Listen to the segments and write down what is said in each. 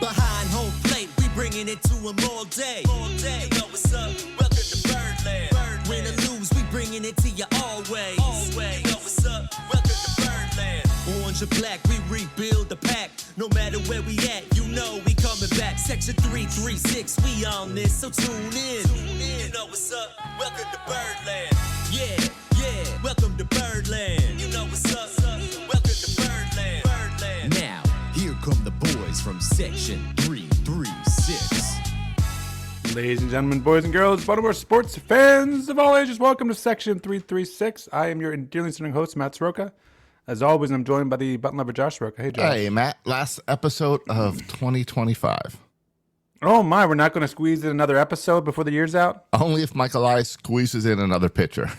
Behind home plate, we bringing it to him all day. You know what's up? Welcome to Birdland. Win or lose, we bringing it to you always. You know what's up? Welcome to Birdland. Orange or black, we rebuild the pack. No matter where we at, you know we coming back. Section 336, we on this, so tune in. You know what's up? Welcome to Birdland. Yeah, welcome to Birdland. You know what's up? Welcome to Birdland. Now, here come the boys from Section 336. Ladies and gentlemen, boys and girls, Baltimore sports fans of all ages, welcome to Section 336. I am your dearly listening host, Matt Soroka. As always, I'm joined by the button lover, Josh Soroka. Hey, Josh. Hey, Matt. Last episode of 2025. Oh, my. We're not going to squeeze in another episode before the year's out? Only if Michael I squeezes in another pitcher.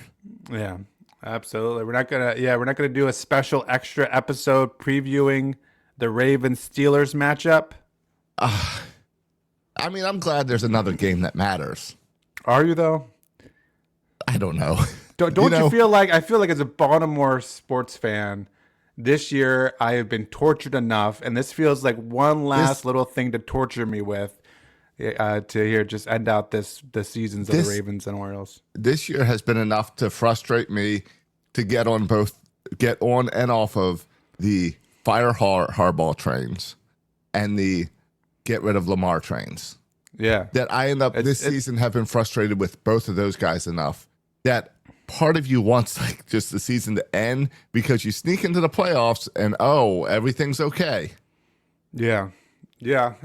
Yeah, absolutely. We're not gonna do a special extra episode previewing the Ravens-Steelers matchup. I mean, I'm glad there's another game that matters. Are you, though? I don't know. Don't you feel like, I feel like as a Baltimore sports fan, this year I have been tortured enough, and this feels like one last little thing to torture me with just end out the seasons of the Ravens and Orioles. This year has been enough to frustrate me to get on and off of the fire Harbaugh trains and the get rid of Lamar trains. Yeah. That I end up this season have been frustrated with both of those guys enough that part of you wants like just the season to end because you sneak into the playoffs and everything's okay. Yeah,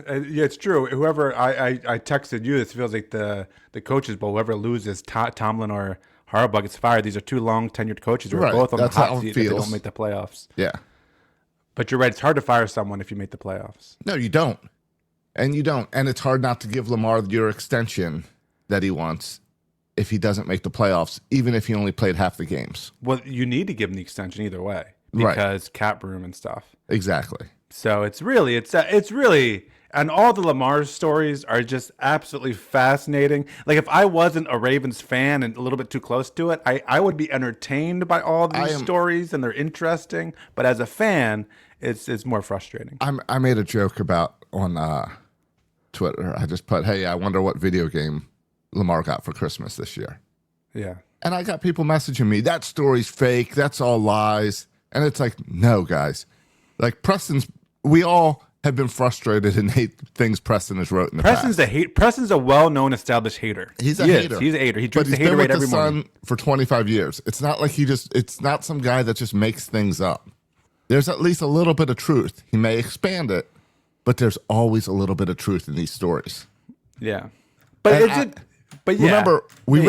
it's true. Whoever I texted you, this feels like the coaches bowl. Whoever loses, Tomlin or Harbaugh gets fired. These are two long tenured coaches who are both on the hot seat. They don't make the playoffs. Yeah, but you're right. It's hard to fire someone if you make the playoffs. No, you don't, and it's hard not to give Lamar your extension that he wants if he doesn't make the playoffs, even if he only played half the games. Well, you need to give him the extension either way because cap room and stuff. Exactly. So it's really, and all the Lamar stories are just absolutely fascinating. Like if I wasn't a Ravens fan and a little bit too close to it, I would be entertained by all these stories and they're interesting. But as a fan, it's more frustrating. I made a joke about on Twitter. I just put, hey, I wonder what video game Lamar got for Christmas this year. Yeah. And I got people messaging me, that story's fake, that's all lies. And it's like, no, guys. Like we all have been frustrated and hate things Preston has wrote in the past. Preston's a well-known established hater. He's a hater. He's a hater. He drinks the haterade every morning. Sun for 25 years. It's not like it's not some guy that just makes things up. There's at least a little bit of truth. He may expand it, but there's always a little bit of truth in these stories. Yeah. But remember, we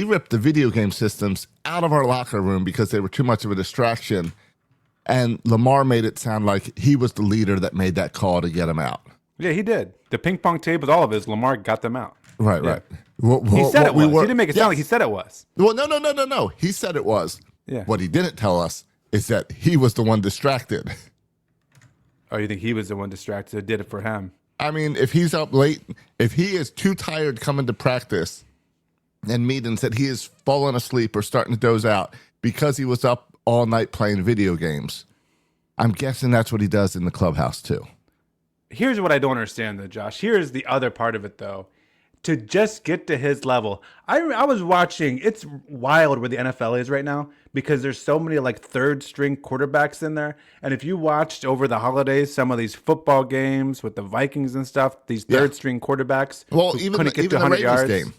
ripped the video game systems out of our locker room because they were too much of a distraction. And Lamar made it sound like he was the leader that made that call to get him out. Yeah, he did. The ping pong tables, all of his, Lamar got them out. Right. He said it was. He didn't make it sound like he said it was. Well, no. He said it was. Yeah. What he didn't tell us is that he was the one distracted. Oh, you think he was the one distracted that did it for him? I mean, if he's up late, if he is too tired coming to practice and meetings that he is falling asleep or starting to doze out because he was up all night playing video games, I'm guessing that's what he does in the clubhouse too. Here's what I don't understand though, Josh. Here's the other part of it though. To just get to his level, I was watching, it's wild where the NFL is right now because there's so many like third string quarterbacks in there. And if you watched over the holidays, some of these football games with the Vikings and stuff, these third string quarterbacks. Well, even the Ravens game.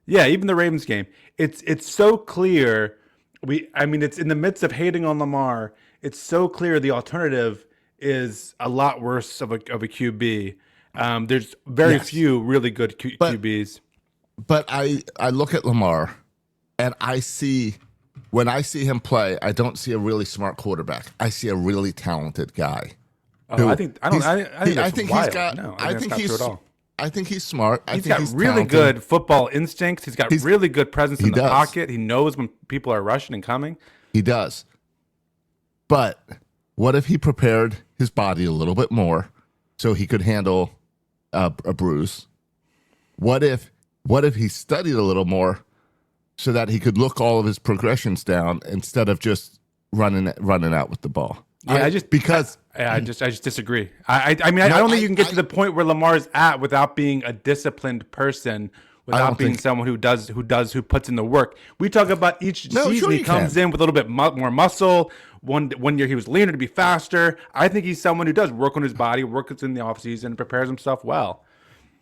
Yeah, even the Ravens game. It's so clear. It's in the midst of hating on Lamar. It's so clear the alternative is a lot worse of a QB. There's very few really good QBs. But I look at Lamar, and when I see him play, I don't see a really smart quarterback. I see a really talented guy. I think he's smart. He's got really good football instincts. He's got really good presence in the pocket. He knows when people are rushing and coming. He does. But what if he prepared his body a little bit more so he could handle a bruise? What if he studied a little more so that he could look all of his progressions down instead of just running out with the ball? Yeah, I just disagree. I mean, I don't think you can get to the point where Lamar's at without being a disciplined person, without being someone who puts in the work. We talk about each season he comes in with a little bit more muscle. One year he was leaner to be faster. I think he's someone who does work on his body, works in the offseason, and prepares himself well.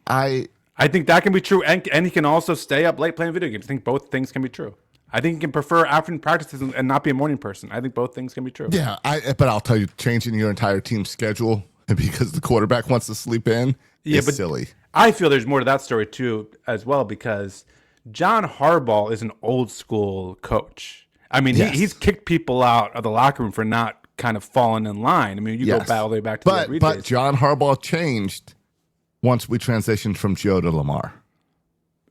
I think that can be true, and he can also stay up late playing video games. I think both things can be true. I think he can prefer afternoon practices and not be a morning person. I think both things can be true. Yeah, but I'll tell you, changing your entire team's schedule because the quarterback wants to sleep in is silly. I feel there's more to that story too, as well, because John Harbaugh is an old school coach. I mean, he's kicked people out of the locker room for not kind of falling in line. I mean, you go all the way back to the Reed days. But John Harbaugh changed once we transitioned from Joe to Lamar.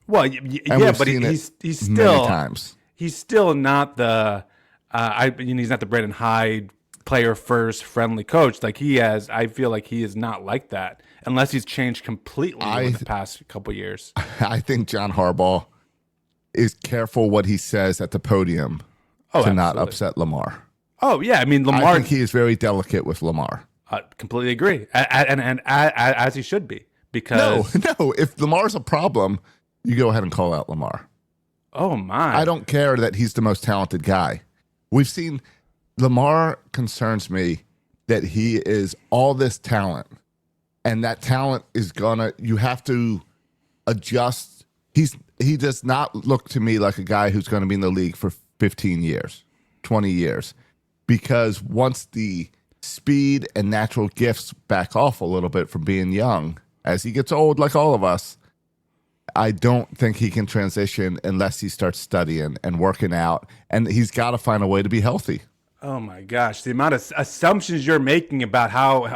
Well, but he's still many times. He's still not the he's not the Brandon Hyde player first friendly coach like he has. I feel like he is not like that unless he's changed completely in the past couple of years. I think John Harbaugh is careful what he says at the podium to not upset Lamar. Oh yeah, I mean Lamar. I think he is very delicate with Lamar. Completely agree, and as he should be, because no, if Lamar's a problem, you go ahead and call out Lamar. Oh, my. I don't care that he's the most talented guy. We've seen Lamar concerns me that he is all this talent, and that talent is you have to adjust. He does not look to me like a guy who's going to be in the league for 15 years, 20 years, because once the speed and natural gifts back off a little bit from being young, as he gets old, like all of us, I don't think he can transition unless he starts studying and working out, and he's got to find a way to be healthy. Oh my gosh, the amount of assumptions you're making about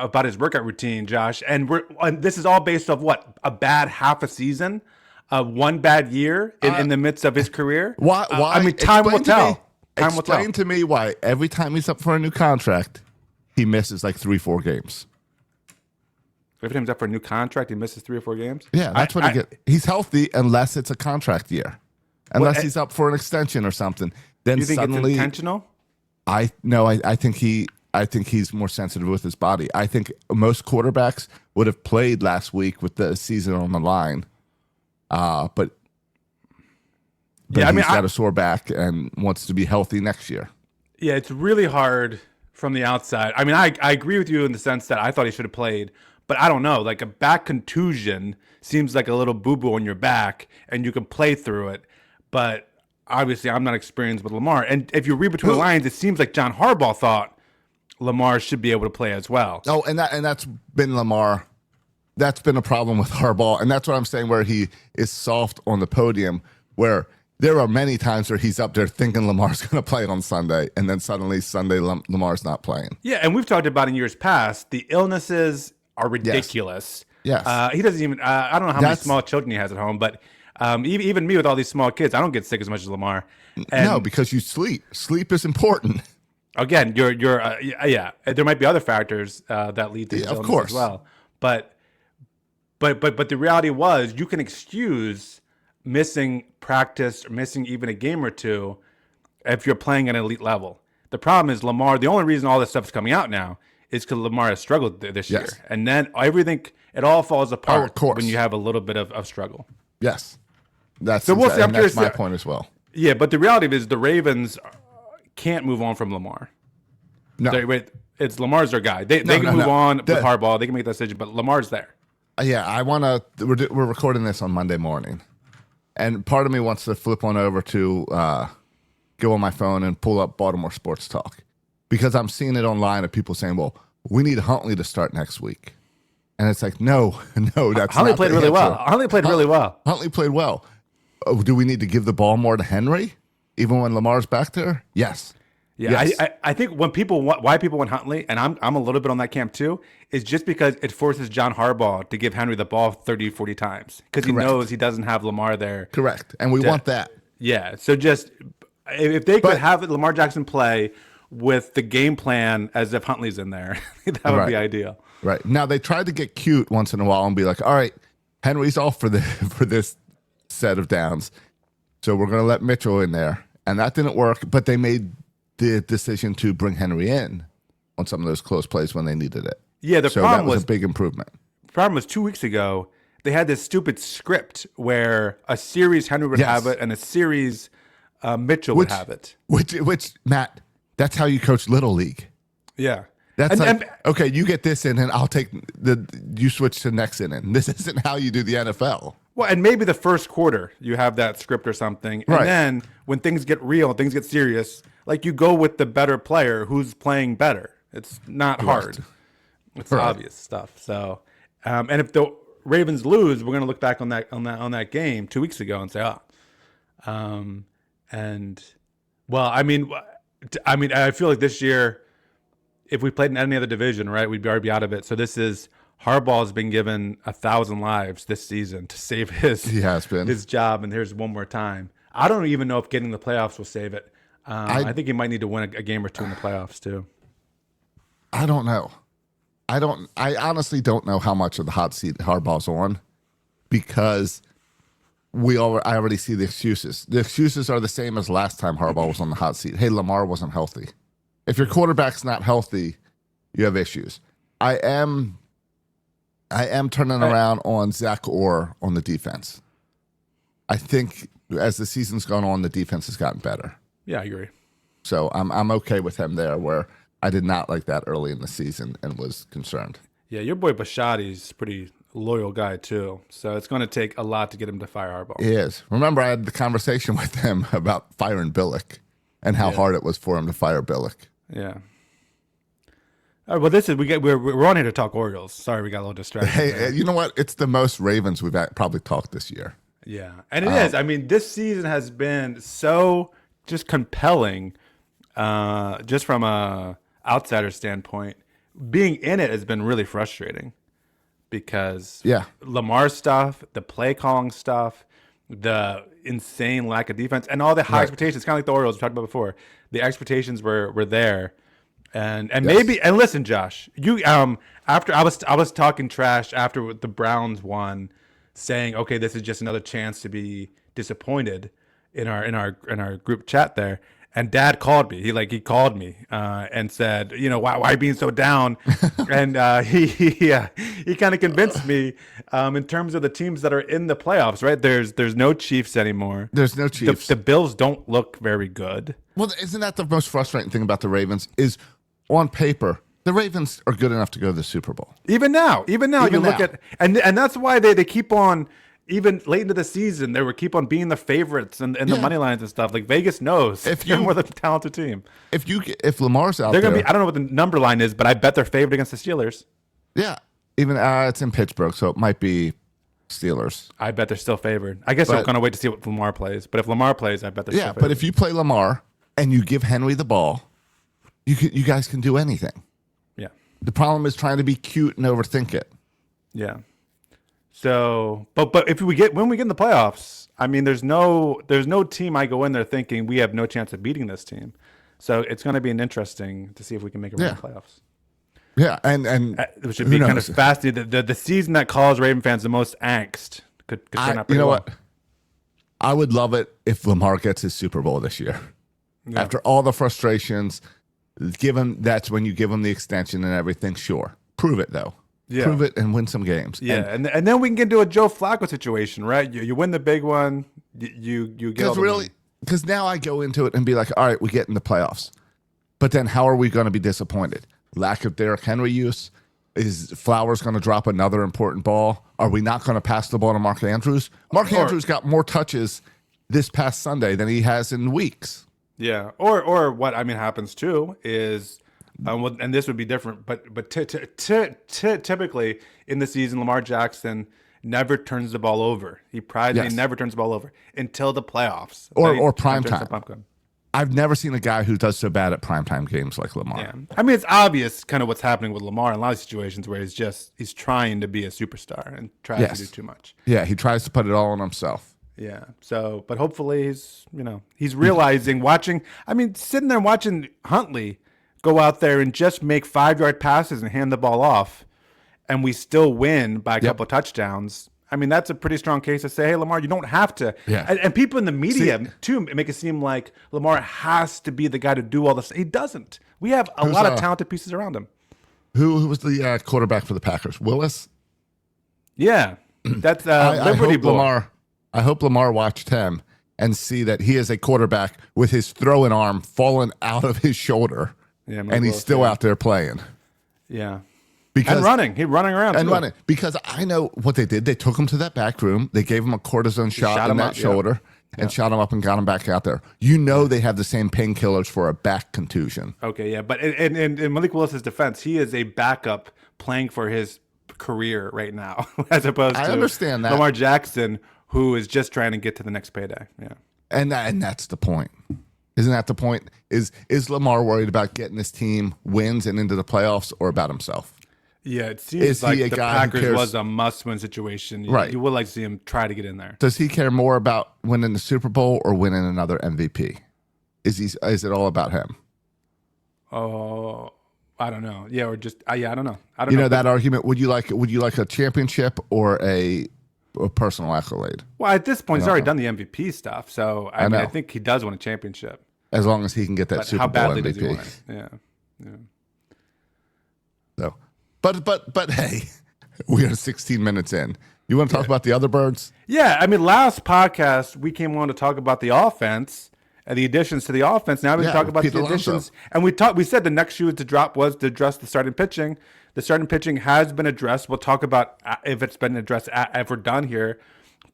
about his workout routine, Josh, and this is all based off what, a bad half a season, one bad year in the midst of his career. Why? I mean, time will tell. Explain to me why every time he's up for a new contract, he misses like 3-4 games. Every time he's up for a new contract, he misses 3 or 4 games? Yeah, that's what he gets. He's healthy unless it's a contract year. Unless he's up for an extension or something. Then you think suddenly, it's intentional? I think he's more sensitive with his body. I think most quarterbacks would have played last week with the season on the line. But he's got a sore back and wants to be healthy next year. Yeah, it's really hard from the outside. I mean, I agree with you in the sense that I thought he should have played. But I don't know, like a back contusion seems like a little boo-boo on your back, and you can play through it. But obviously, I'm not experienced with Lamar. And if you read between the lines, it seems like John Harbaugh thought Lamar should be able to play as well. Oh, and that's been Lamar. That's been a problem with Harbaugh, and that's what I'm saying. Where he is soft on the podium, where there are many times where he's up there thinking Lamar's going to play on Sunday, and then suddenly Sunday Lamar's not playing. Yeah, and we've talked about in years past the illnesses are ridiculous. Yes. He doesn't even, I don't know how many small children he has at home, but even me with all these small kids, I don't get sick as much as Lamar. And no, because you sleep. Sleep is important. Again, there might be other factors that lead to his illness as well. But the reality was you can excuse missing practice or missing even a game or two if you're playing at an elite level. The problem is Lamar, the only reason all this stuff is coming out now is because Lamar has struggled this year. And then it all falls apart when you have a little bit of struggle. Yes. That's my point as well. Yeah, but the reality is the Ravens can't move on from Lamar. No. It's Lamar's their guy. They can move on with Harbaugh. They can make that decision, but Lamar's there. Yeah, we're recording this on Monday morning. And part of me wants to flip on over to go on my phone and pull up Baltimore Sports Talk. Because I'm seeing it online of people saying, well, we need Huntley to start next week. And it's like, no, that's Huntley not played the really answer. well. Huntley played really well. Huntley played well. Oh, do we need to give the ball more to Henry, even when Lamar's back there? Yes. Yeah, yes. I think why people want Huntley, and I'm a little bit on that camp too, is just because it forces John Harbaugh to give Henry the ball 30, 40 times. Because he knows he doesn't have Lamar there. Correct. And we want that. Yeah, so just if they could have Lamar Jackson play with the game plan as if Huntley's in there, that would be ideal. Right. Now, they tried to get cute once in a while and be like, all right, Henry's off for this set of downs, so we're going to let Mitchell in there. And that didn't work, but they made the decision to bring Henry in on some of those close plays when they needed it. Yeah, the so problem that was was a big improvement. problem was 2 weeks ago, they had this stupid script where a series Henry would have it and a series Mitchell would have it. Which Matt, that's how you coach Little League. Yeah. That's okay, you get this in and I'll take you switch to next inning. This isn't how you do the NFL. Well, and maybe the first quarter you have that script or something. And then when things get real, things get serious, like you go with the better player who's playing better. It's not hard. It's obvious stuff. So, and if the Ravens lose, we're going to look back on that game 2 weeks ago and say, and well, I mean, I feel like this year, if we played in any other division, right, we'd already be out of it. So this is Harbaugh's been given 1,000 lives this season to save his job, and here's one more time. I don't even know if getting the playoffs will save it. I think he might need to win a game or two in the playoffs too. I don't know. I honestly don't know how much of the hot seat Harbaugh's on, because I already see the excuses. The excuses are the same as last time Harbaugh was on the hot seat. Hey, Lamar wasn't healthy. If your quarterback's not healthy, you have issues. I am turning around on Zach Orr on the defense. I think as the season's gone on, the defense has gotten better. Yeah, I agree. So I'm okay with him there, where I did not like that early in the season and was concerned. Yeah, your boy Bashadi's a pretty loyal guy too. So it's going to take a lot to get him to fire Harbaugh. He is. Remember, I had the conversation with him about firing Billick and how hard it was for him to fire Billick. Yeah. All right, well, we're on here to talk Orioles. Sorry, we got a little distracted. Hey, you know what? It's the most Ravens we've probably talked this year. Yeah, and it is. I mean, this season has been so just compelling, just from a outsider standpoint. Being in it has been really frustrating because Lamar stuff, the play calling stuff, the insane lack of defense, and all the high expectations. Kind of like the Orioles we talked about before. The expectations were there. And maybe, and listen, Josh, you after I was talking trash after the Browns won, saying, okay, this is just another chance to be disappointed in our group chat there. And Dad called me. He called me and said, why are you being so down? And he kind of convinced me in terms of the teams that are in the playoffs. Right? There's no Chiefs anymore. There's no Chiefs. The Bills don't look very good. Well, isn't that the most frustrating thing about the Ravens? Is on paper, the Ravens are good enough to go to the Super Bowl. Even now, you look at, and that's why they keep on, even late into the season, they keep on being the favorites and the money lines and stuff. Like Vegas knows if you're more than a talented team. If Lamar's out, they're gonna be. I don't know what the number line is, but I bet they're favored against the Steelers. Yeah, even it's in Pittsburgh, so it might be Steelers. I bet they're still favored. I guess I'm gonna wait to see what Lamar plays. But if Lamar plays, I bet they're still favored. But if you play Lamar and you give Henry the ball, you guys can do anything. Yeah. The problem is trying to be cute and overthink it. Yeah. So, but when we get in the playoffs, I mean, there's no team I go in there thinking we have no chance of beating this team. So it's going to be interesting to see if we can make a run in the playoffs. Yeah, and which should be kind of fascinating. The season that calls Raven fans the most angst could turn out pretty well. What? I would love it if Lamar gets his Super Bowl this year. Yeah. After all the frustrations, that's when you give him the extension and everything. Sure, prove it though. Yeah. Prove it and win some games. Yeah, and then we can get into a Joe Flacco situation, right? You win the big one, you get all the money. Because now I go into it and be like, all right, we get in the playoffs, but then how are we going to be disappointed? Lack of Derrick Henry use. Is Flowers going to drop another important ball? Are we not going to pass the ball to Mark Andrews? Mark Andrews got more touches this past Sunday than he has in weeks. Yeah, or what happens too is, and this would be different, but typically in the season, Lamar Jackson never turns the ball over. He never turns the ball over until the playoffs or prime time. I've never seen a guy who does so bad at primetime games like Lamar. Yeah. I mean, it's obvious kind of what's happening with Lamar in a lot of situations where he's trying to be a superstar and tries to do too much. Yeah, he tries to put it all on himself. Yeah. So, but hopefully he's realizing, sitting there watching Huntley go out there and just make 5-yard passes and hand the ball off, and we still win by a couple of touchdowns. I mean, that's a pretty strong case to say, hey, Lamar, you don't have to. Yeah. And people in the media, too, make it seem like Lamar has to be the guy to do all this. He doesn't. We have a lot of talented pieces around him. Who was the quarterback for the Packers? Willis? Yeah, that's Liberty Boy. I hope Lamar watched him and see that he is a quarterback with his throwing arm falling out of his shoulder, and he's still out there playing. Yeah. Because, and running. He's running around and too. running. Because I know what they did. They took him to that back room. They gave him a cortisone shot in that shoulder and shot him up and got him back out there. You know they have the same painkillers for a back contusion. Okay, yeah. But in Malik Willis's defense, he is a backup playing for his career right now, as opposed to understand that. Lamar Jackson, who is just trying to get to the next payday. Yeah. And that's the point. Isn't that the point? Is Lamar worried about getting his team wins and into the playoffs or about himself? Yeah, it seems like the Packers was a must-win situation. Right. You would like to see him try to get in there. Does he care more about winning the Super Bowl or winning another MVP? Is it all about him? Oh, I don't know. Yeah, or just I don't know. I don't know. You know that argument. Would you like a championship or a personal accolade? Well, at this point, he's already done the MVP stuff. So I mean, I think he does want a championship. As long as he can get that Super Bowl MVP. How badly does he want it? Yeah. So. But hey, we are 16 minutes in. You want to talk about the other birds? Yeah, I mean, last podcast we came on to talk about the offense and the additions to the offense. Now we can talk about the additions, and we said the next shoe to drop was to address the starting pitching. The starting pitching has been addressed. We'll talk about if it's been addressed if we're done here,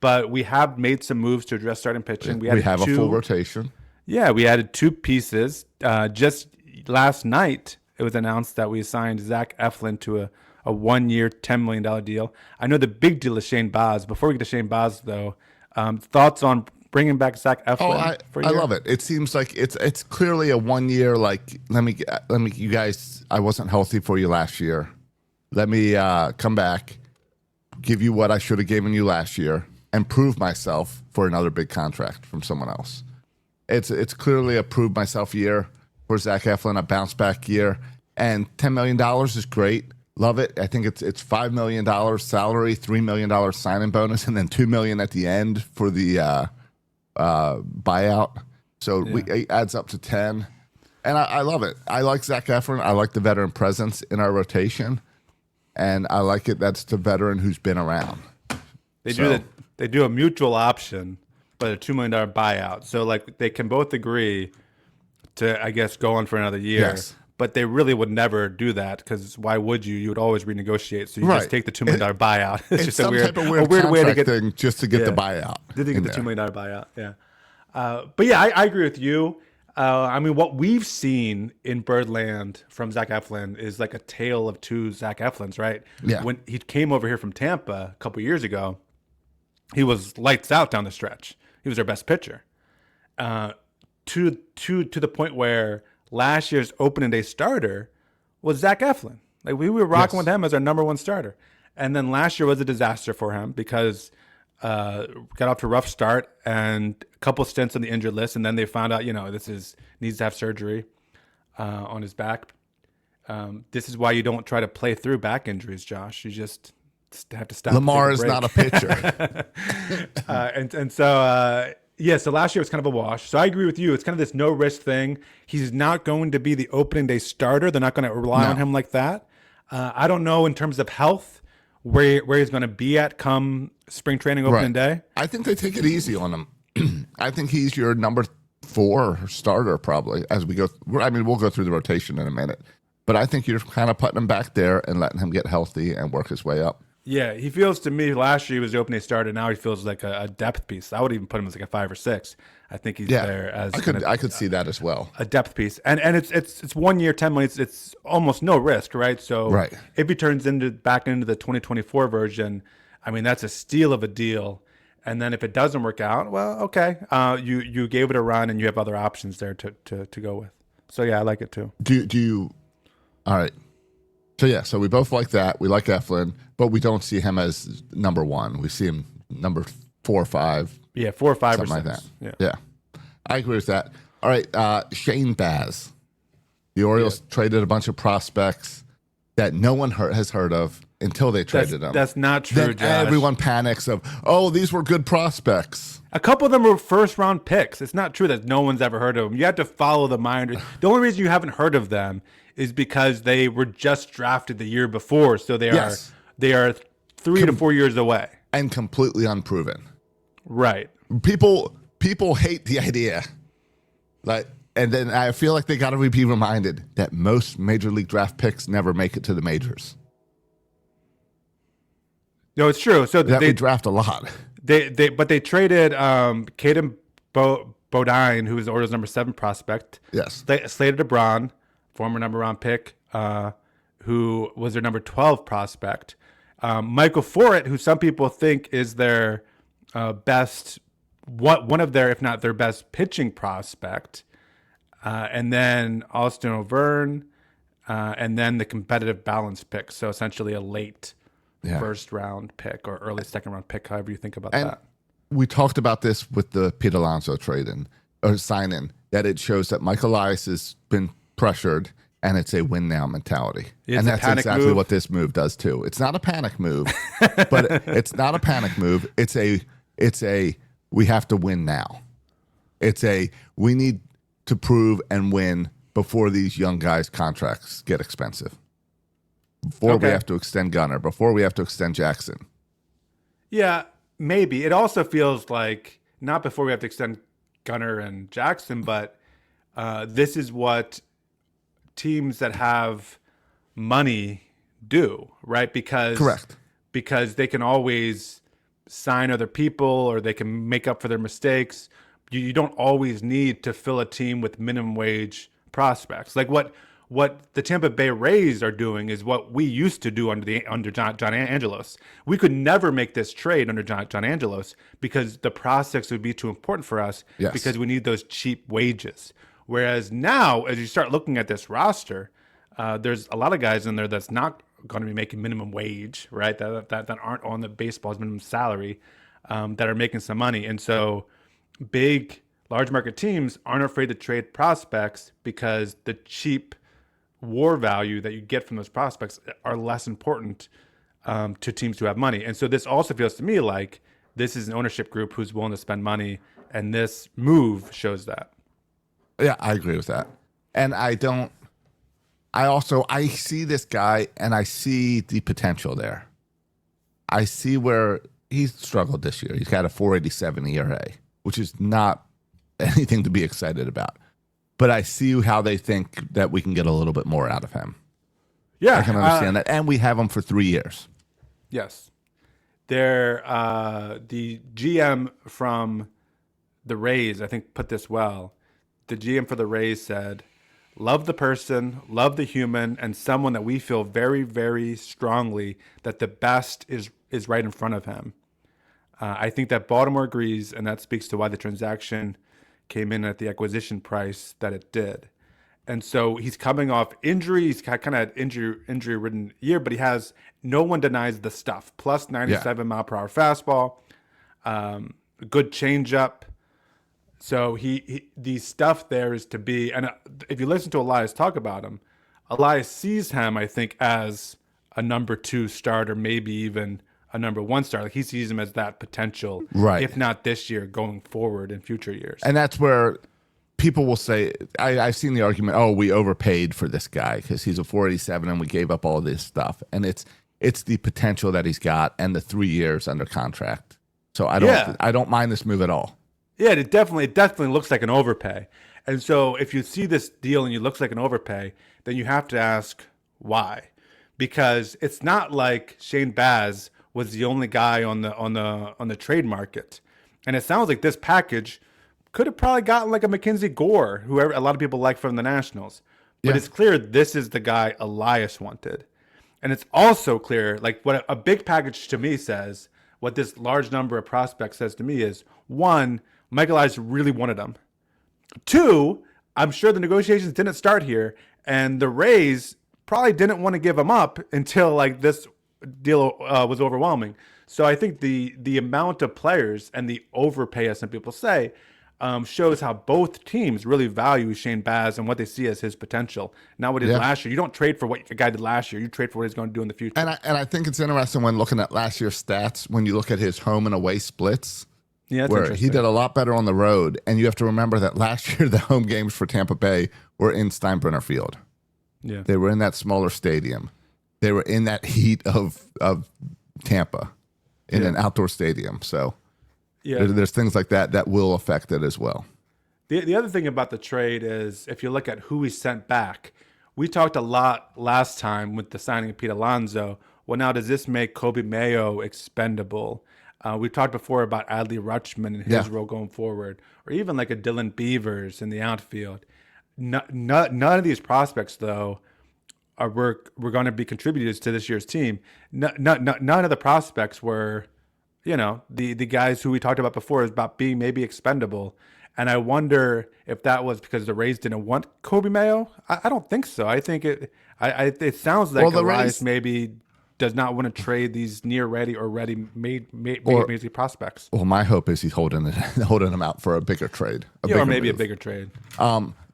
but we have made some moves to address starting pitching. We have a full rotation. Yeah, we added 2 pieces. Just last night, it was announced that we signed Zach Eflin to a 1-year, $10 million deal. I know the big deal is Shane Baz. Before we get to Shane Baz, though, thoughts on bringing back Zach Eflin? I love it. It seems like it's clearly a 1 year. Like let me, you guys. I wasn't healthy for you last year. Let me come back, give you what I should have given you last year, and prove myself for another big contract from someone else. It's clearly a prove myself year for Zach Eflin, a bounce back year, and $10 million is great. Love it. I think it's $5 million salary, $3 million signing bonus, and then $2 million at the end for the buyout. So it adds up to 10, and I love it. I like Zach Eflin. I like the veteran presence in our rotation, and I like it. That's the veteran who's been around. They do a mutual option, but a $2 million buyout. So like they can both agree to, I guess, go on for another year. Yes. But they really would never do that because why would you? You would always renegotiate. So you just take the $2 million buyout. It's just a weird way to get thing just to get the buyout. Did they get the $2 million buyout? Yeah. But yeah, I agree with you. I mean, what we've seen in Birdland from Zach Eflin is like a tale of 2 Zach Eflins, right? Yeah. When he came over here from Tampa a couple years ago, he was lights out down the stretch. He was our best pitcher. To the point where last year's opening day starter was Zach Eflin. Like we were rocking with him as our number 1 starter. And then last year was a disaster for him because got off to a rough start and a couple stints on the injured list. And then they found out, needs to have surgery on his back. This is why you don't try to play through back injuries, Josh. You just have to stop. Lamar is not a pitcher. So last year was kind of a wash. So I agree with you. It's kind of this no-risk thing. He's not going to be the opening day starter. They're not going to rely on him like that. I don't know in terms of health where he's going to be at come spring training opening day. I think they take it easy on him. I think he's your number 4 starter probably as we go. I mean, we'll go through the rotation in a minute. But I think you're kind of putting him back there and letting him get healthy and work his way up. Yeah, he feels to me last year he was the opening starter. Now he feels like a depth piece. I would even put him as like a 5 or 6. I think he's there as I could see that as well. A depth piece, and it's 1 year, 10 million. It's almost no risk, right? So if he turns back into the 2024 version, I mean that's a steal of a deal. And then if it doesn't work out, well, okay, you gave it a run and you have other options there to go with. So yeah, I like it too. Do you? All right. So we both like that. We like Eflin, but we don't see him as number 1. We see him number 4 or 5. Yeah, 4 or 5 or 6. Like that. Yeah. I agree with that. All right, Shane Baz. The Orioles traded a bunch of prospects. that no one has heard of until they traded them. That's not true, Then Josh. everyone panics of, oh, these were good prospects. A couple of them were first-round picks. It's not true that no one's ever heard of them. You have to follow the minors. The only reason you haven't heard of them is because they were just drafted the year before, so they are 3 to 4 years away. And completely unproven. Right. People hate the idea. And then I feel like they got to be reminded that most major league draft picks never make it to the majors. No, it's true. So we draft a lot. But they traded Caden Bodine, who was the Orioles' number 7 prospect. Yes. They slated DeBron, former number one pick, who was their number 12 prospect. Michael Forret, who some people think is their best, one of their, if not their best pitching prospect. And then Austin O'Verne, and then the competitive balance pick. So essentially a late first round pick or early second round pick, however you think about that. We talked about this with the Pete Alonso sign-in, that it shows that Michael Elias has been pressured and it's a win now mentality. And that's exactly what this move does too. It's not a panic move, It's a we have to win now. We need to prove and win before these young guys' contracts get expensive. Before we have to extend Gunnar, before we have to extend Jackson. Yeah, maybe. It also feels like not before we have to extend Gunnar and Jackson, but this is what teams that have money do, right? Correct. Because they can always sign other people or they can make up for their mistakes. You don't always need to fill a team with minimum wage prospects. Like what the Tampa Bay Rays are doing is what we used to do under John Angelos. We could never make this trade under John Angelos because the prospects would be too important for us because we need those cheap wages. Whereas now, as you start looking at this roster, there's a lot of guys in there that's not going to be making minimum wage, right? That aren't on the baseball's minimum salary, that are making some money. And so big, large market teams aren't afraid to trade prospects because the cheap WAR value that you get from those prospects are less important to teams who have money. And so this also feels to me like this is an ownership group who's willing to spend money, and this move shows that. Yeah, I agree with that. And I see this guy and I see the potential there. I see where he's struggled this year. He's got a 4.87 ERA, which is not anything to be excited about. But I see how they think that we can get a little bit more out of him. Yeah. I can understand that. And we have him for 3 years. Yes. They're, the GM from the Rays, I think, put this well. The GM for the Rays said, love the person, love the human, and someone that we feel very, very strongly that the best is right in front of him. I think that Baltimore agrees, and that speaks to why the transaction came in at the acquisition price that it did. And so he's coming off injury. He's kind of had injury-ridden year, but he has, no one denies the stuff. Plus 97 mile per hour fastball, good changeup. So the stuff there is to be, and if you listen to Elias talk about him, Elias sees him, I think, as a number 2 starter, maybe even a number 1 star. Like he sees him as that potential, right? If not this year, going forward in future years. And that's where people will say, I've seen the argument, oh, we overpaid for this guy because he's a 4.87 and we gave up all this stuff. And it's the potential that he's got and the 3 years under contract. So I don't mind this move at all. Yeah, it definitely looks like an overpay. And so if you see this deal and it looks like an overpay, then you have to ask why. Because it's not like Shane Baz was the only guy on the trade market. And it sounds like this package could have probably gotten like a Mackenzie Gore, who a lot of people like from the Nationals. But it's clear this is the guy Elias wanted. And it's also clear, like what a big package to me says, what this large number of prospects says to me is, 1, Michael Elias really wanted him. 2, I'm sure the negotiations didn't start here, and the Rays probably didn't want to give him up until like this deal was overwhelming. So I think the amount of players and the overpay, as some people say, shows how both teams really value Shane Baz and what they see as his potential. Not what he did last year. You don't trade for what a guy did last year. You trade for what he's going to do in the future. And I think it's interesting when looking at last year's stats, when you look at his home and away splits, where he did a lot better on the road. And you have to remember that last year the home games for Tampa Bay were in Steinbrenner Field. Yeah, they were in that smaller stadium. They were in that heat of Tampa in an outdoor stadium. So there's things like that will affect it as well. The other thing about the trade is if you look at who he sent back, we talked a lot last time with the signing of Pete Alonso. Well, now does this make Kobe Mayo expendable? We talked before about Adley Rutschman and his role going forward, or even like a Dylan Beavers in the outfield. None of these prospects, though, were going to be contributors to this year's team. None of the prospects were, the guys who we talked about before is about being maybe expendable. And I wonder if that was because the Rays didn't want Kobe Mayo. I don't think so. I think it sounds like Elias maybe does not want to trade these near ready or ready made prospects. Well, my hope is he's holding them out for a bigger trade. Or maybe a bigger trade.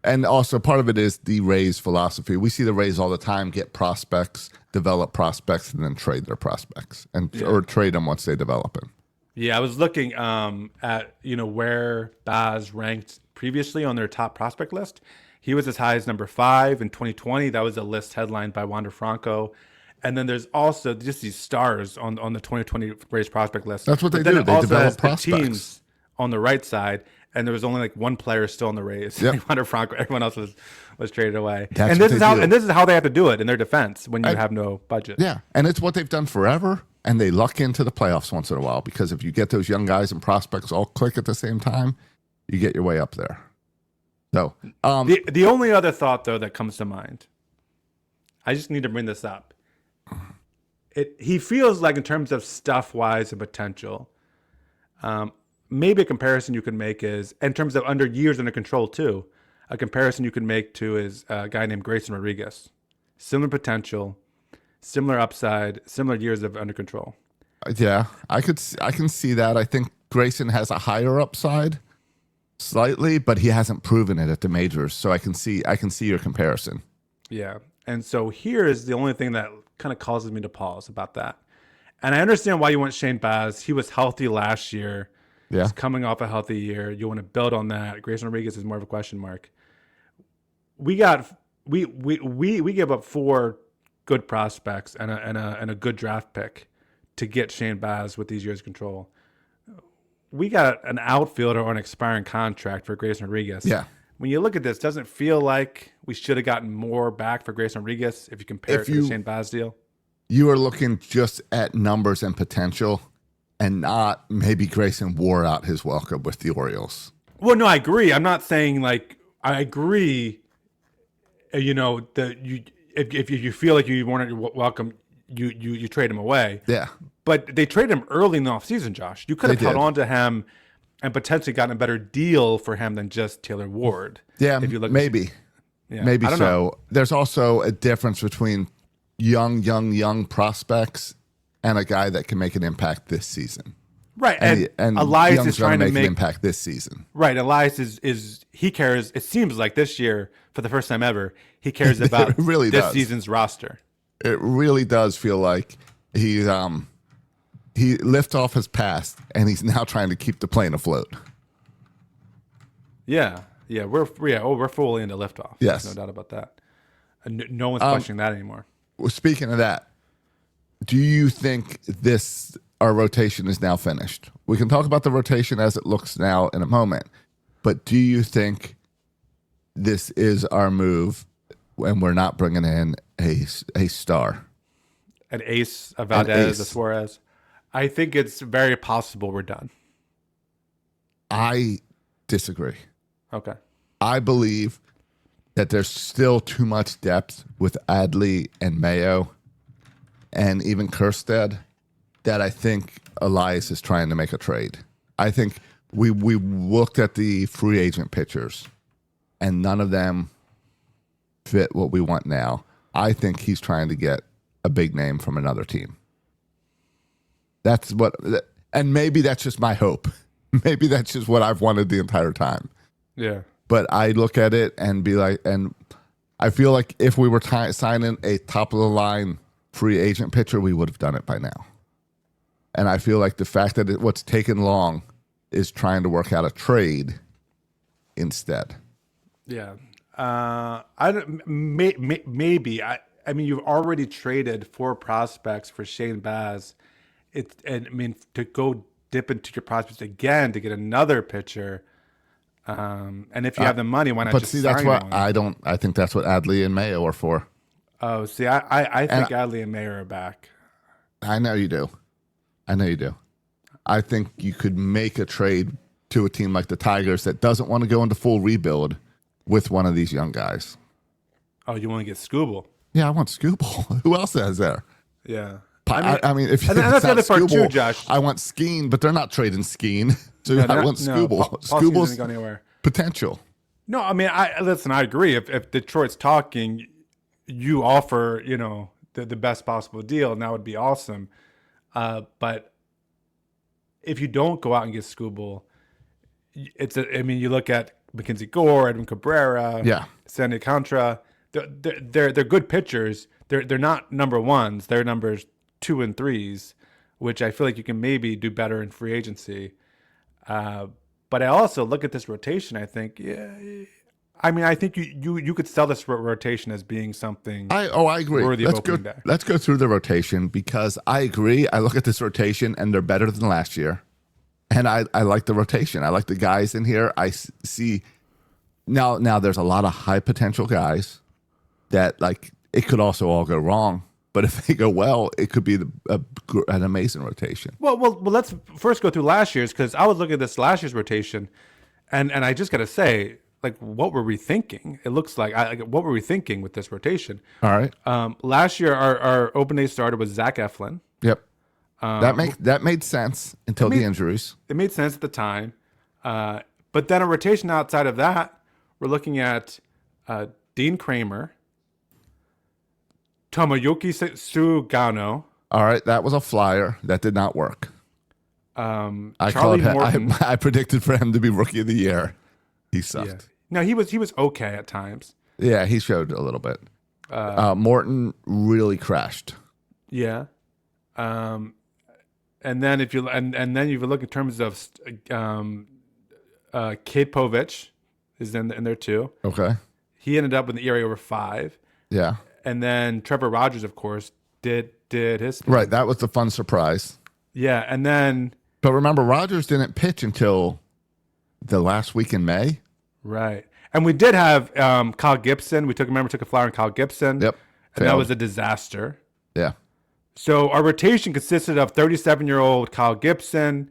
And also part of it is the Rays philosophy. We see the Rays all the time get prospects, develop prospects, and then trade their prospects or trade them once they develop them. Yeah, I was looking at where Baz ranked previously on their top prospect list. He was as high as number 5 in 2020. That was a list headlined by Wander Franco. And then there's also just these stars on the 2020 Rays prospect list. That's what they do. They develop prospects. The teams on the right side, and there was only like one player still in the Rays. Yep. Wander Franco. Everyone else was traded away. And this is how they have to do it in their defense when you have no budget. Yeah, and it's what they've done forever. And they luck into the playoffs once in a while because if you get those young guys and prospects all click at the same time, you get your way up there. So the only other thought though that comes to mind, I just need to bring this up. He feels like in terms of stuff wise and potential, maybe a comparison you could make is in terms of years under control too. A comparison you could make to is a guy named Grayson Rodriguez, similar potential. Similar upside, similar years of under control. Yeah, I can see that. I think Grayson has a higher upside, slightly, but he hasn't proven it at the majors. So I can see your comparison. Yeah, and so here is the only thing that kind of causes me to pause about that. And I understand why you want Shane Baz. He was healthy last year. Yeah, he's coming off a healthy year. You want to build on that. Grayson Rodriguez is more of a question mark. We gave up 4 good prospects and a good draft pick to get Shane Baz with these years of control. We got an outfielder on an expiring contract for Grayson Rodriguez. Yeah. When you look at this, doesn't it feel like we should have gotten more back for Grayson Rodriguez if you compare it to the Shane Baz deal? You are looking just at numbers and potential and not maybe Grayson wore out his welcome with the Orioles. Well, no, I agree. I'm not saying I agree, if you feel like you weren't welcome, you trade him away. Yeah. But they traded him early in the offseason, Josh. You could have held on to him and potentially gotten a better deal for him than just Taylor Ward. Yeah, if you look maybe. Yeah, maybe so. Know. There's also a difference between young prospects and a guy that can make an impact this season. Right. And Elias Young's is trying to make an impact this season. Right. Elias he cares. It seems like this year, for the first time ever, he cares about this season's roster. It really does feel like he liftoff has passed and he's now trying to keep the plane afloat. Yeah. Yeah. We're fully into liftoff. Yes. There's no doubt about that. And no one's questioning that anymore. Well, speaking of that, do you think our rotation is now finished? We can talk about the rotation as it looks now in a moment, but do you think this is our move and we're not bringing in a star? An ace, a Valdez, a Suarez? I think it's very possible we're done. I disagree. Okay. I believe that there's still too much depth with Adley and Mayo and even Kjerstad that I think Elias is trying to make a trade. I think we looked at the free agent pitchers and none of them fit what we want now. I think he's trying to get a big name from another team. And maybe that's just my hope. Maybe that's just what I've wanted the entire time. Yeah. But I look at it and be like, and I feel like if we were signing a top of the line free agent pitcher, we would have done it by now. And I feel like the fact that what's taken long is trying to work out a trade instead. Yeah. I don't, maybe. I mean, you've already traded 4 prospects for Shane Baz. And I mean, to go dip into your prospects again to get another pitcher. And if you have the money, why not just sign that's what one? I think that's what Adley and Mayo are for. Oh, see, I think Adley and Mayer are back. I know you do. I think you could make a trade to a team like the Tigers that doesn't want to go into full rebuild with one of these young guys. Oh, you want to get Scooble? Yeah, I want Scooble. Who else is there? Yeah. I mean, if and that's the other part too, Josh. I want Skeen, but they're not trading Skeen. So No, I want Scooble. Scooble isn't going anywhere. Potential. No, I mean, listen. I agree. If Detroit's talking, you offer the best possible deal, and that would be awesome. But if you don't go out and get Scooble, I mean, you look at Mackenzie Gore, Edwin Cabrera, Sandy Contra. They're good pitchers. They're not number ones. They're numbers 2 and 3s, which I feel like you can maybe do better in free agency. But I also look at this rotation. I think, I think you could sell this rotation as being something. I agree. Worthy of opening day. Let's go through the rotation because I agree. I look at this rotation and they're better than last year, and I like the rotation. I like the guys in here. I see now. There's a lot of high potential guys that it could also all go wrong. But if they go well, it could be an amazing rotation. Well, let's first go through last year's because I was looking at this last year's rotation, and I just got to say, what were we thinking? It looks like what were we thinking with this rotation? All right. Last year, our open day starter was Zach Eflin. Yep. That made sense until the injuries. It made sense at the time, but then a rotation outside of that, we're looking at Dean Kramer, Tomoyuki Sugano. All right, that was a flyer. That did not work. Charlie Morton. I predicted for him to be rookie of the year. He sucked. Yeah. No, he was okay at times. Yeah, he showed a little bit. Morton really crashed. Yeah. And then if you look in terms of Kate Povich is in there too. Okay. He ended up with an ERA over 5. Yeah. And then Trevor Rogers, of course, did his thing. Right. That was the fun surprise. Yeah. And then. But remember, Rogers didn't pitch until the last week in May. Right. And we did have Kyle Gibson. We took a flyer on Kyle Gibson. Yep. And that was a disaster. Yeah. So our rotation consisted of 37-year-old Kyle Gibson,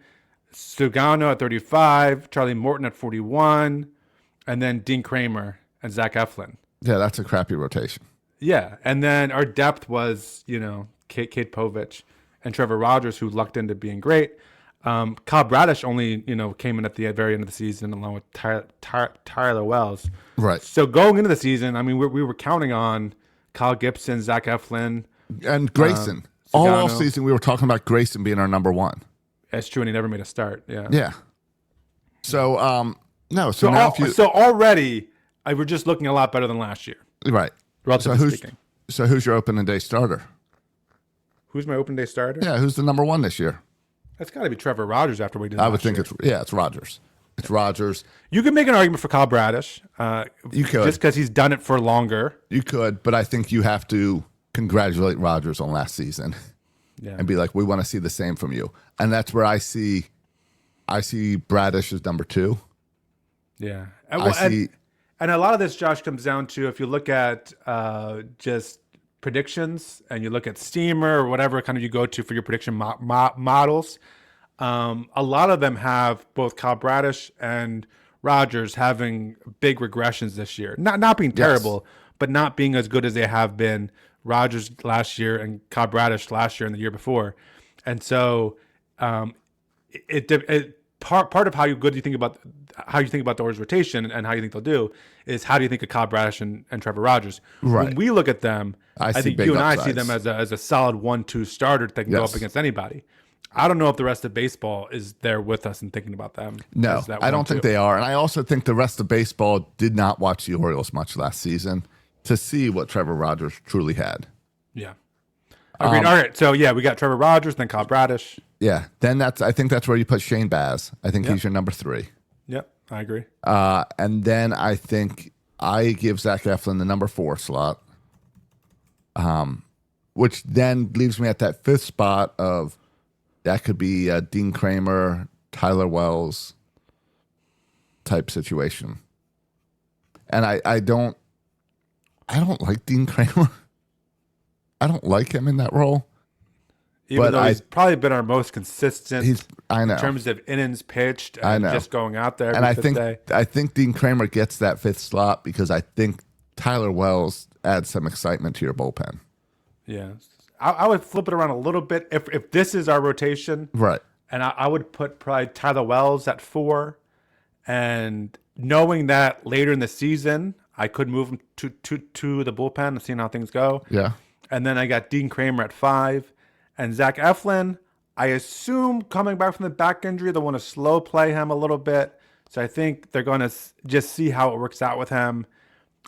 Sugano at 35, Charlie Morton at 41, and then Dean Kramer and Zach Eflin. Yeah, that's a crappy rotation. Yeah, and then our depth was, Kate Povich and Trevor Rogers, who lucked into being great. Kyle Bradish only, came in at the very end of the season along with Tyler Wells. Right. So going into the season, I mean, we were counting on Kyle Gibson, Zach Eflin. And Grayson. All off season, we were talking about Grayson being our number 1. That's true, and he never made a start. Yeah. Yeah. So, no. So already, we're just looking a lot better than last year. Right. So who's your opening day starter? Who's my opening day starter? Yeah, who's the number 1 this year? That's got to be Trevor Rogers after we did. I would think it's Rogers. It's Rogers. You can make an argument for Kyle Bradish. You could, just because he's done it for longer. You could, but I think you have to congratulate Rogers on last season, and be like, we want to see the same from you. And that's where I see Bradish as number 2. Yeah, and a lot of this, Josh, comes down to if you look at just predictions and you look at Steamer or whatever kind of you go to for your prediction models, a lot of them have both Kyle Bradish and Rogers having big regressions this year. Not being terrible, but not being as good as they have been. Rogers last year and Kyle Bradish last year and the year before. And so part of how you think about the Orioles rotation and how you think they'll do is how do you think of Kyle Bradish and Trevor Rogers. Right. When we look at them, I think you and I see them as a solid 1-2 starter that can go up against anybody. I don't know if the rest of baseball is there with us and thinking about them. No, as that I one, don't think too. they are. And I also think the rest of baseball did not watch the Orioles much last season to see what Trevor Rogers truly had. Yeah. Agreed. All right. So, yeah, we got Trevor Rogers, then Kyle Bradish. Yeah. Then I think that's where you put Shane Baz. I think Yep. he's your number 3. Yep, I agree. And then I think I give Zach Eflin the number 4 slot, which then leaves me at that 5th spot of that could be a Dean Kramer, Tyler Wells type situation. And I don't like Dean Kramer. I don't like him in that role. Even though he's probably been our most consistent I know. in terms of innings pitched and just going out there every And fifth day. I think Dean Kramer gets that 5th slot because I think Tyler Wells adds some excitement to your bullpen. Yeah. I would flip it around a little bit. If this is our rotation, Right. and I would put probably Tyler Wells at 4, and knowing that later in the season I could move him to the bullpen and seeing how things go. Yeah. And then I got Dean Kramer at 5, and Zach Eflin. I assume coming back from the back injury, they want to slow play him a little bit. So I think they're going to just see how it works out with him.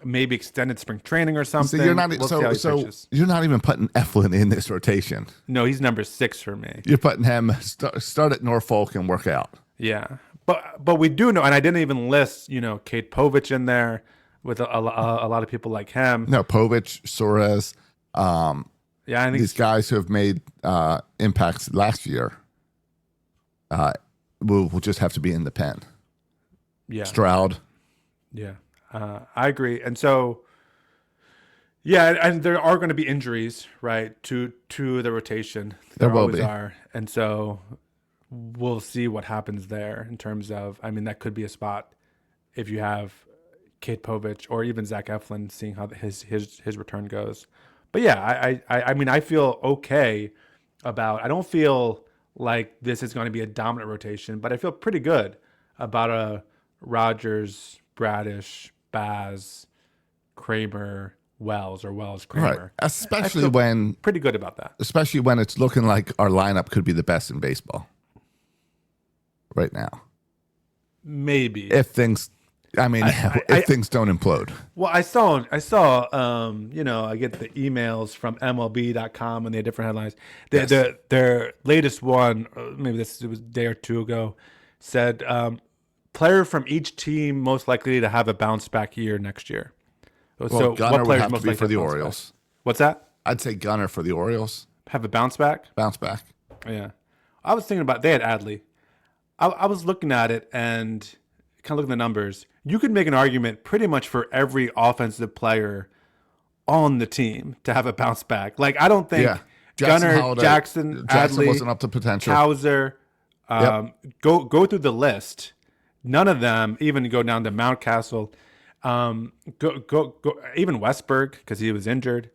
Maybe extended spring training or something. So you're not We'll see how he pitches. you're not even putting Eflin in this rotation. No, he's number 6 for me. You're putting him start at Norfolk and work out. Yeah, but we do know, and I didn't even list Kate Povich in there with a lot of people like him. No, Povich, Suarez, Yeah, I think these guys who have made impacts last year will just have to be in the pen. Yeah, Stroud. Yeah, I agree. And so, yeah, and there are going to be injuries, right, to the rotation. There will always be. are. And so we'll see what happens there in terms of, I mean, that could be a spot if you have Kate Povich or even Zach Eflin, seeing how his return goes. But yeah, I mean, I feel okay about, I don't feel like this is going to be a dominant rotation, but I feel pretty good about a Rogers, Bradish, Baz, Kramer, Wells, or Wells, Kramer. Right. I Especially feel when pretty good about that. especially when it's looking like our lineup could be the best in baseball right now. Maybe. If things if things don't implode. Well, I saw, I get the emails from MLB.com and they have different headlines. Their latest one, maybe it was a day or two ago, said player from each team most likely to have a bounce back year next year. Well, Gunnar would have to be for the Orioles. What's that? I'd say Gunnar for the Orioles. Have a bounce back? Bounce back. Yeah. I was thinking about, they had Adley. I was looking at it and kind of looking at the numbers. You could make an argument pretty much for every offensive player on the team to have a bounce back. Like, I don't think Gunnar, Holiday, Jackson Adley, wasn't up to potential. Hauser, go through the list. None of them, even go down to Mountcastle, go even Westberg, because he was injured.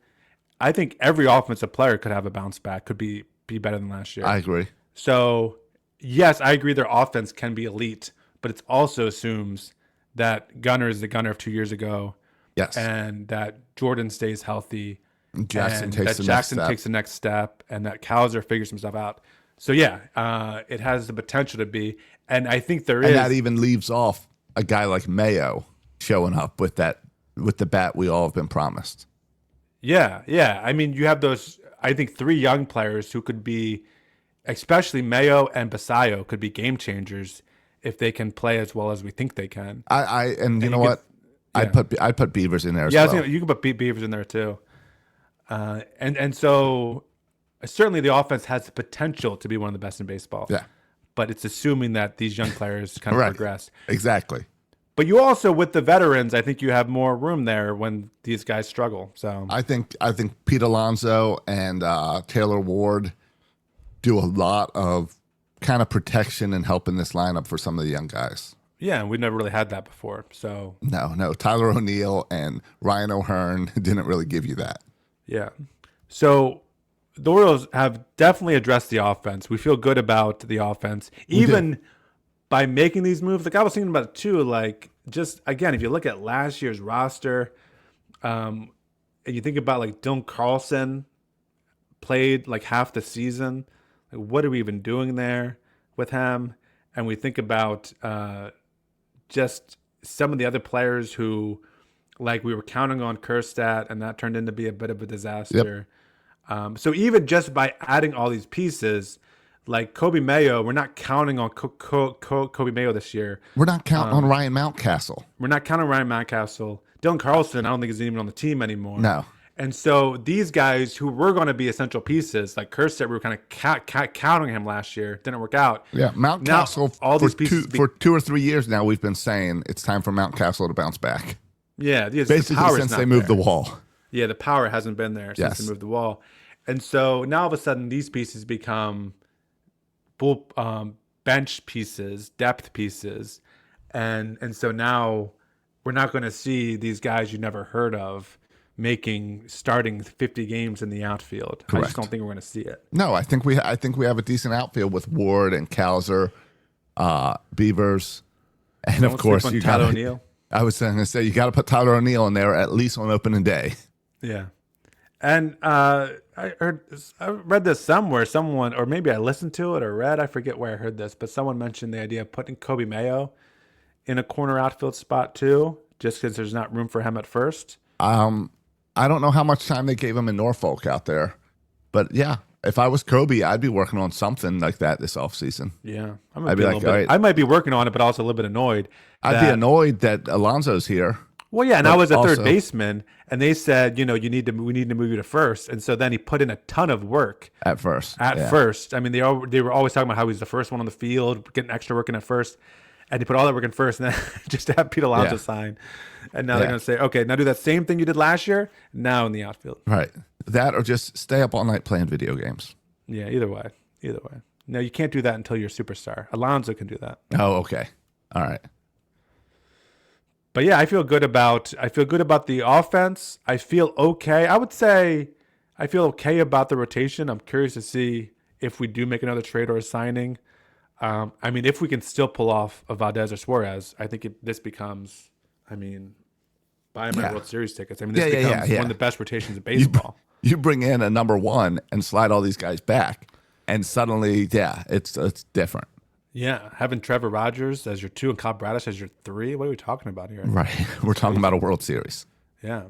I think every offensive player could have a bounce back, could be better than last year. I agree. So, yes, I agree their offense can be elite, but it also assumes that Gunnar is the Gunnar of 2 years ago. Yes. And that Jordan stays healthy. Jackson and takes that the Jackson next step. takes the next step, and that Hauser figures himself out. So, yeah, it has the potential to be. And I think there is. And that even leaves off a guy like Mayo showing up with the bat we all have been promised. Yeah. I mean, you have those, I think, 3 young players who could be, especially Mayo and Basayo, could be game changers if they can play as well as we think they can. And you know what? I'd put Beavers in there as well. You can put Beavers in there too. And so certainly the offense has the potential to be one of the best in baseball. Yeah. But it's assuming that these young players kind of Right. progress. Exactly. But you also, with the veterans, I think you have more room there when these guys struggle. So I think Pete Alonso and Taylor Ward do a lot of kind of protection and helping this lineup for some of the young guys. yeah, we never really had that before. So No. Tyler O'Neill and Ryan O'Hearn didn't really give you that. yeah. So the Orioles have definitely addressed the offense. We feel good about the offense, even by making these moves. Like, I was thinking about it too. Like, just again, if you look at last year's roster, and you think about like Dylan Carlson played like half the season. Like, what are we even doing there with him? And we think about just some of the other players who, like, we were counting on Kerstead, and that turned into be a bit of a disaster. So even just by adding all these pieces, like Kobe Mayo, we're not counting on Kobe Mayo this year. We're not counting on Ryan Mountcastle. We're not counting Ryan Mountcastle. Dylan Carlson, I don't think is even on the team anymore. No. And so these guys who were going to be essential pieces, like Kerstead, we were kind of counting him last year. Didn't work out. Yeah, Mountcastle, all these pieces for 2 or 3 years now, we've been saying it's time for Mountcastle to bounce back. Yeah. Basically since they moved the wall. Yeah, the power hasn't been there since they moved the wall. And so now all of a sudden these pieces become bench pieces, depth pieces. And so now we're not going to see these guys you never heard of starting 50 games in the outfield. Correct. I just don't think we're going to see it. No, I think we have a decent outfield with Ward and Cowser, Beavers, and of course you got O'Neill. I was going to say you got to put Tyler O'Neill in there at least on opening day. Yeah, and I read this somewhere, someone, or maybe I listened to it or read, I forget where I heard this, but someone mentioned the idea of putting Kobe Mayo in a corner outfield spot too, just because there's not room for him at first. I don't know how much time they gave him in Norfolk out there, but yeah, if I was Kobe, I'd be working on something like that this offseason. Yeah, I'd be like, all right. I might be working on it, but also a little bit annoyed. I'd be annoyed that Alonso's here. Well, yeah, and I was a third baseman, and they said, we need to move you to first, and so then he put in a ton of work at first. I mean, they were always talking about how he's the first one on the field, getting extra work in at first, and he put all that work in first, and then just to have Pete Alonso sign, and now they're going to say, okay, now do that same thing you did last year, now in the outfield. Right, that or just stay up all night playing video games. Yeah, either way. No, you can't do that until you're a superstar. Alonso can do that. Oh, okay, all right. But yeah, I feel good about the offense. I feel okay. I would say I feel okay about the rotation. I'm curious to see if we do make another trade or a signing. I mean, if we can still pull off a Valdez or Suarez, I think this becomes, buy my World Series tickets. I mean, this becomes one of the best rotations in baseball. You bring in a number one and slide all these guys back, and suddenly, it's different. Yeah, having Trevor Rogers as your 2 and Kyle Bradish as your 3. What are we talking about here? Right, we're talking about a World Series. Yeah.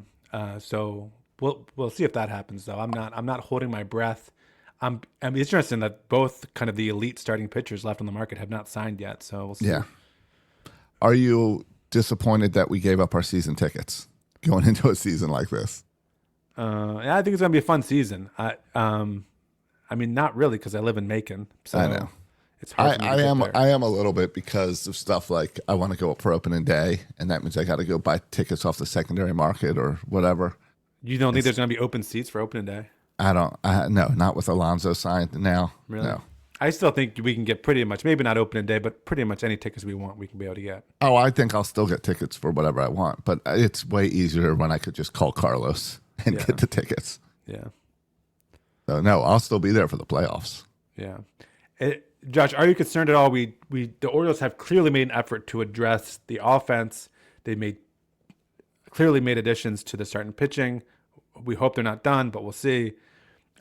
So we'll see if that happens, though. I'm not holding my breath. It's interesting that both kind of the elite starting pitchers left on the market have not signed yet. So we'll see. Yeah. Are you disappointed that we gave up our season tickets going into a season like this? Yeah, I think it's gonna be a fun season. Not really, because I live in Macon. So I know. It's hard for me to get there. I am a little bit because of stuff like I want to go up for opening day, and that means I got to go buy tickets off the secondary market or whatever. You don't think there's going to be open seats for opening day? No, not with Alonso signed now. Really? No. I still think we can get pretty much, maybe not opening day, but pretty much any tickets we want, we can be able to get. Oh, I think I'll still get tickets for whatever I want, but it's way easier when I could just call Carlos and get the tickets. Yeah. So no, I'll still be there for the playoffs. Yeah. Josh, are you concerned at all? The Orioles have clearly made an effort to address the offense. They clearly made additions to the starting pitching. We hope they're not done, but we'll see.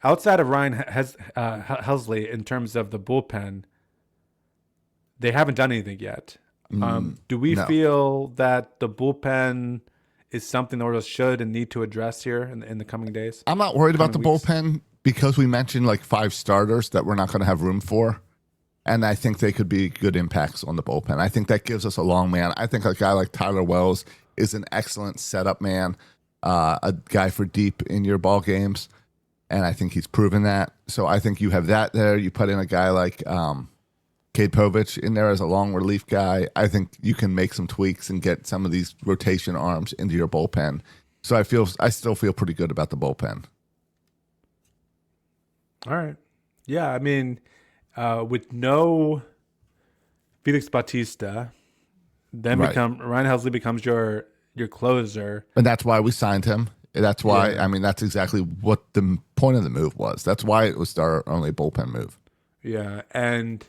Outside of Ryan Helsley, in terms of the bullpen, they haven't done anything yet. Do we feel that the bullpen is something the Orioles should and need to address here in the coming days? I'm not worried about the bullpen because we mentioned like 5 starters that we're not going to have room for. And I think they could be good impacts on the bullpen. I think that gives us a long man. I think a guy like Tyler Wells is an excellent setup man, a guy for deep in your ball games. And I think he's proven that. So I think you have that there. You put in a guy like Cade Povich in there as a long relief guy. I think you can make some tweaks and get some of these rotation arms into your bullpen. So I still feel pretty good about the bullpen. All right. Yeah, with no Felix Bautista, then Ryan Helsley becomes your closer. And that's why we signed him. That's why, that's exactly what the point of the move was. That's why it was our only bullpen move. Yeah, and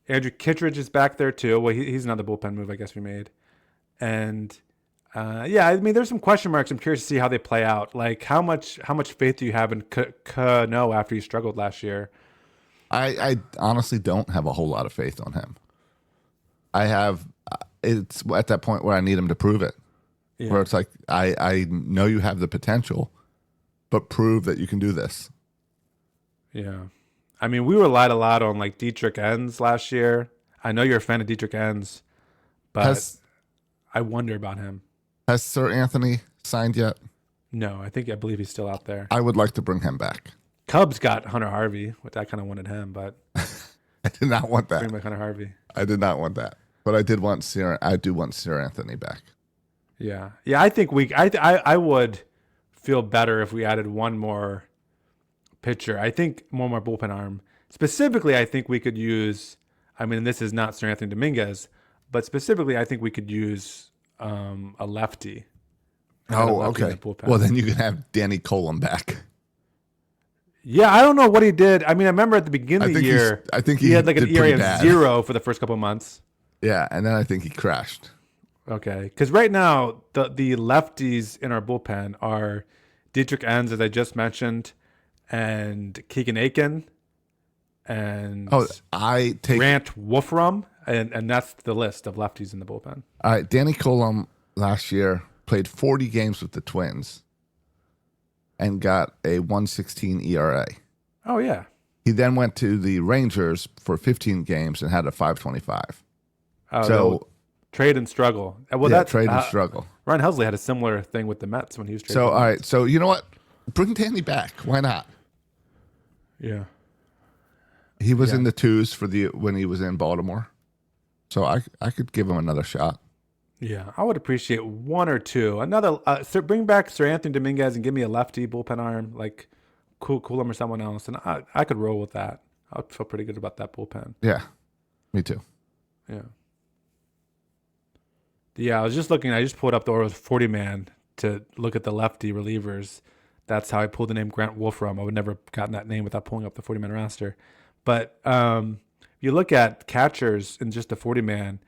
Andrew Kittredge is back there too. Well, he's another bullpen move I guess we made. And there's some question marks. I'm curious to see how they play out. Like how much faith do you have in Cano after he struggled last year? I honestly don't have a whole lot of faith on him. I have. It's at that point where I need him to prove it. Yeah. Where it's like, I know you have the potential, but prove that you can do this. Yeah. I mean, we relied a lot on like Dietrich Enns last year. I know you're a fan of Dietrich Enns, but I wonder about him. Has Sir Anthony signed yet? No, I believe he's still out there. I would like to bring him back. Cubs got Hunter Harvey, which I kind of wanted him, but I did not want that. bring back Hunter Harvey. I did not want that. But I do want Sir Anthony back. Yeah. Yeah, I think I would feel better if we added one more pitcher. I think one more bullpen arm. Specifically, I think we could use, I mean, this is not Sir Anthony Dominguez, but specifically, I think we could use a lefty. Oh, okay. Well, then you can have Danny Coulomb back. Yeah, I don't know what he did. I mean, I remember at the beginning of the year, I think he had like an did ERA pretty of bad. 0 for the first couple of months. Yeah, and then I think he crashed. Okay, because right now the lefties in our bullpen are Dietrich Enns, as I just mentioned, and Keegan Aiken, and I take Grant Wolfram, and that's the list of lefties in the bullpen. all right. Danny Coulomb last year played 40 games with the Twins and got a 1.16 ERA. Oh yeah. He then went to the Rangers for 15 games and had a 5.25. Oh, So trade and struggle. Well, yeah, that's trade and struggle. Ryan Helsley had a similar thing with the Mets when he was traded. So to the all Mets. right. So you know what? Bring Danny back. Why not? Yeah. He was in the twos for when he was in Baltimore. So I could give him another shot. Yeah, I would appreciate one or two. Another, bring back Sir Anthony Dominguez and give me a lefty bullpen arm, like Coulomb or someone else, and I could roll with that. I would feel pretty good about that bullpen. Yeah, me too. Yeah. Yeah, I was just looking. I just pulled up the Orioles 40-man to look at the lefty relievers. That's how I pulled the name Grant Wolfram. I would never have gotten that name without pulling up the 40-man roster. But you look at catchers in just the 40-man,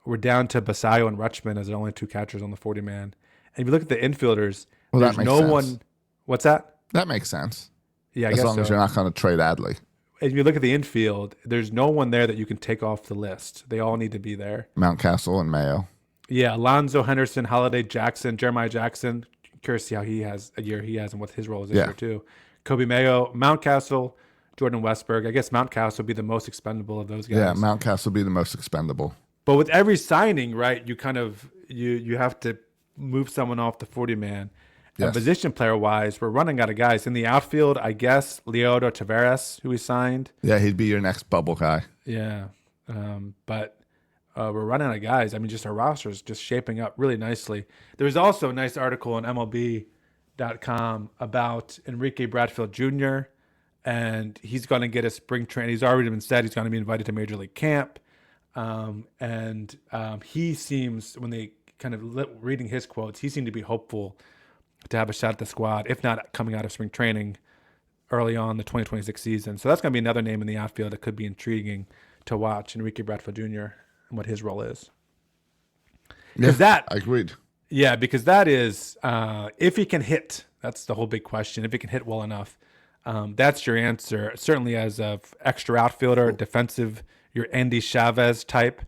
we're down to Basayo and Rutschman as the only two catchers on the 40-man. And if you look at the infielders, Well, there's that makes no sense. one. What's that? That makes sense. Yeah, I As guess long as so. you're not going to trade Adley. And if you look at the infield, there's no one there that you can take off the list. They all need to be there. Mountcastle and Mayo. Yeah, Alonzo Henderson, Holiday Jackson, Jeremiah Jackson. Curious to see how he has a year he has and what his role is this year too. Kobe Mayo, Mountcastle, Jordan Westberg. I guess Mountcastle would be the most expendable of those guys. Yeah, Mountcastle will be the most expendable. But with every signing, right, you kind of you have to move someone off the 40-man. Yes. And position player wise, we're running out of guys in the outfield. I guess Leodo Taveras, who we signed. Yeah, he'd be your next bubble guy. Yeah, but we're running out of guys. I mean, just our roster is just shaping up really nicely. There was also a nice article on MLB.com about Enrique Bradfield Jr., and he's going to get a spring training. He's already been said he's going to be invited to Major League Camp. He seems, when they kind of reading his quotes, he seemed to be hopeful to have a shot at the squad, if not coming out of spring training early on the 2026 season. So that's going to be another name in the outfield that could be intriguing to watch, Enrique Bradfield Jr., and what his role is. Yeah, that, I agreed. Yeah, because that is, if he can hit, that's the whole big question. If he can hit well enough, that's your answer. Certainly as a extra outfielder, defensive, your Andy Chavez type.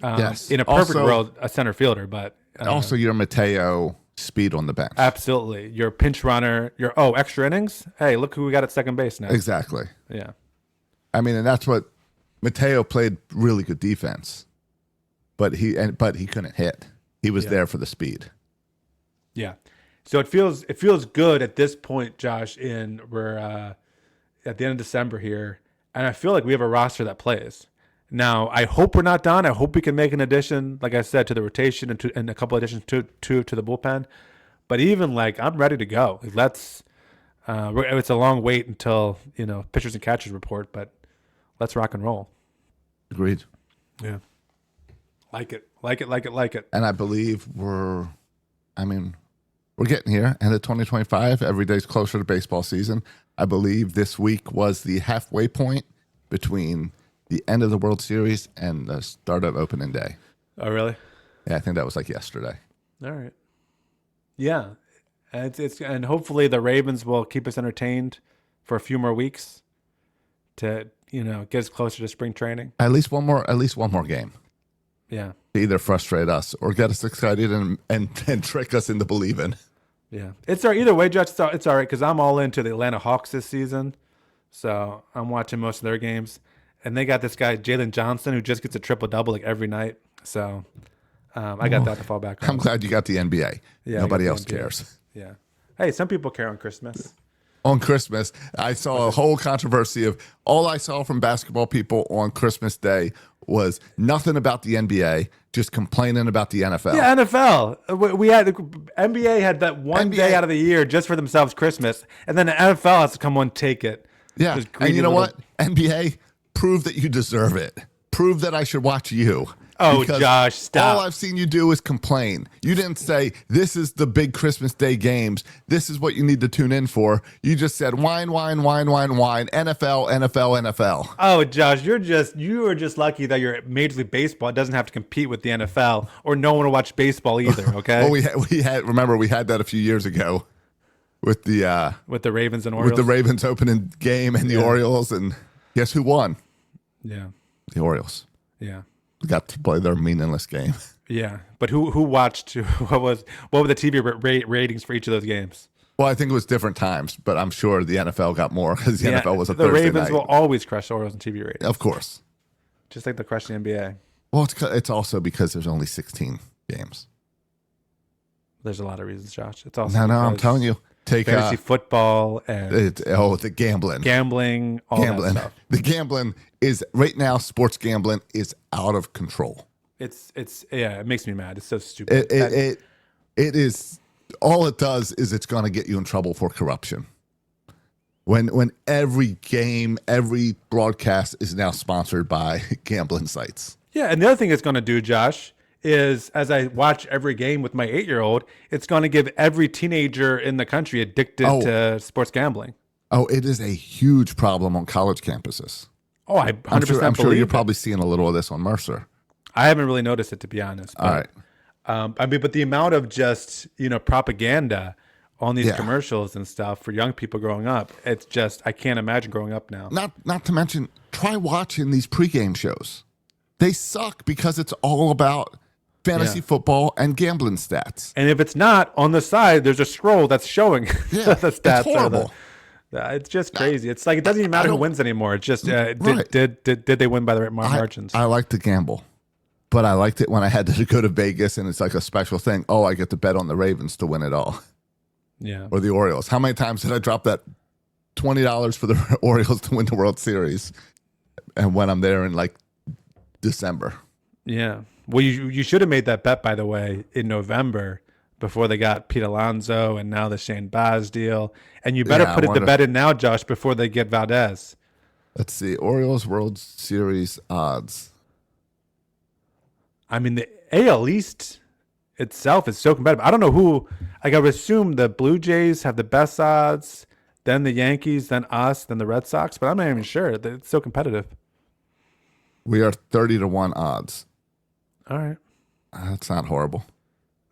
Yes. In a perfect world, a center fielder, but Also, your Mateo speed on the bench. absolutely. Your pinch runner, your extra innings. Hey, look who we got at second base now. Exactly. Yeah. I mean, and that's what Mateo played really good defense, but he couldn't hit. He was there for the speed. Yeah. So it feels good at this point, Josh. We're at the end of December here, and I feel like we have a roster that plays. Now, I hope we're not done. I hope we can make an addition, like I said, to the rotation and a couple additions to the bullpen. But even I'm ready to go. Let's. It's a long wait until pitchers and catchers report, but let's rock and roll. Agreed. Yeah. Like it. And I believe we're getting here. And at 2025, every day's closer to baseball season. I believe this week was the halfway point between the end of the World Series and the start of opening day. Oh, really? Yeah, I think that was yesterday. All right. Yeah. And hopefully the Ravens will keep us entertained for a few more weeks to gets closer to spring training. At least one more game. Yeah. To either frustrate us or get us excited and trick us into believing. Yeah. Either way, Judge, it's all right because I'm all into the Atlanta Hawks this season. So I'm watching most of their games. And they got this guy, Jalen Johnson, who just gets a triple-double like every night. So I got that to fall back on. I'm glad you got the NBA. Yeah, Nobody else NBA. cares. Yeah. Hey, some people care on Christmas. On Christmas, I saw a whole controversy of all I saw from basketball people on Christmas Day was nothing about the NBA, just complaining about the NFL. Yeah, NFL. We had the NBA had that one day out of the year just for themselves, Christmas, and then the NFL has to come on take it. Yeah, Those and greedy you know little- what? NBA, prove that you deserve it. Prove that I should watch you. Oh, Because Josh, stop. All I've seen you do is complain. You didn't say, this is the big Christmas Day games. This is what you need to tune in for. You just said, whine, whine, whine, whine, whine, NFL, NFL, NFL. Oh, Josh, you are just lucky that your Major League Baseball doesn't have to compete with the NFL, or no one will watch baseball either. Okay. Well, we had that a few years ago with the Ravens and Orioles. with the Ravens opening game and the Orioles, and guess who won? Yeah. The Orioles. Yeah. Got to play their meaningless game. Yeah. But who watched? What were the TV ratings for each of those games? Well, I think it was different times, but I'm sure the NFL got more because the NFL was a the Thursday Ravens night. will always crush the Orioles in TV ratings, Of course. just like they crush the NBA. Well, it's also because there's only 16 games. There's a lot of reasons, Josh. It's also No, I'm because telling you. Take fantasy football and the gambling. gambling, all that stuff. The gambling is right now. Sports gambling is out of control. It makes me mad. It's so stupid. It is. All it does is it's going to get you in trouble for corruption. When every game, every broadcast is now sponsored by gambling sites. Yeah, and the other thing it's going to do, Josh, is as I watch every game with my 8-year-old, it's going to give every teenager in the country addicted to sports gambling. Oh, it is a huge problem on college campuses. Oh, I 100% I'm sure believe you're it. probably seeing a little of this on Mercer. I haven't really noticed it, to be honest. But, All right. But the amount of just, propaganda on these Yeah. commercials and stuff for young people growing up, it's just, I can't imagine growing up now. Not to mention, try watching these pregame shows. They suck because it's all about fantasy football and gambling stats. And if it's not, on the side, there's a scroll that's showing Yeah, the stats. it's horrible. It's just crazy. It's like it doesn't even matter who wins anymore. It's just Right. did they win by the right margins? I like to gamble, but I liked it when I had to go to Vegas and it's like a special thing. Oh, I get to bet on the Ravens to win it all, Yeah. or the Orioles. How many times did I drop that $20 for the Orioles to win the World Series? And when I'm there in like December. Yeah. Well, you should have made that bet, by the way, in November before they got Pete Alonso and now the Shane Baz deal. And you better Yeah, put I it to wonder- bet in now, Josh, before they get Valdez. Let's see. Orioles World Series odds. I mean, the AL East itself is so competitive. I don't know who. Like, I would assume the Blue Jays have the best odds, then the Yankees, then us, then the Red Sox. But I'm not even sure. It's so competitive. We are 30-1 odds. All right. That's not horrible.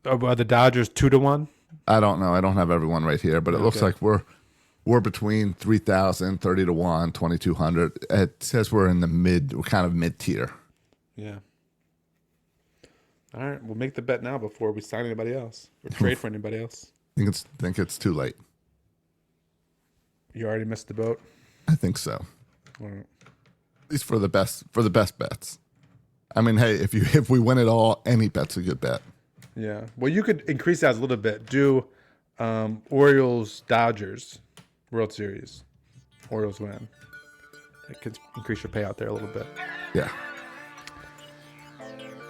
Are the Dodgers 2-1? I don't know. I don't have everyone right here, but it looks like we're between 3,000, 30-1, 2,200. It says we're in the we're kind of mid tier. Yeah. All right. We'll make the bet now before we sign anybody else or trade for anybody else. I think it's too late. You already missed the boat. I think so. All right. At least for the best bets. I mean, hey, if we win it all, any bet's a good bet. Yeah. Well, you could increase that a little bit. Do Orioles Dodgers World Series. Orioles win. It could increase your payout there a little bit. Yeah.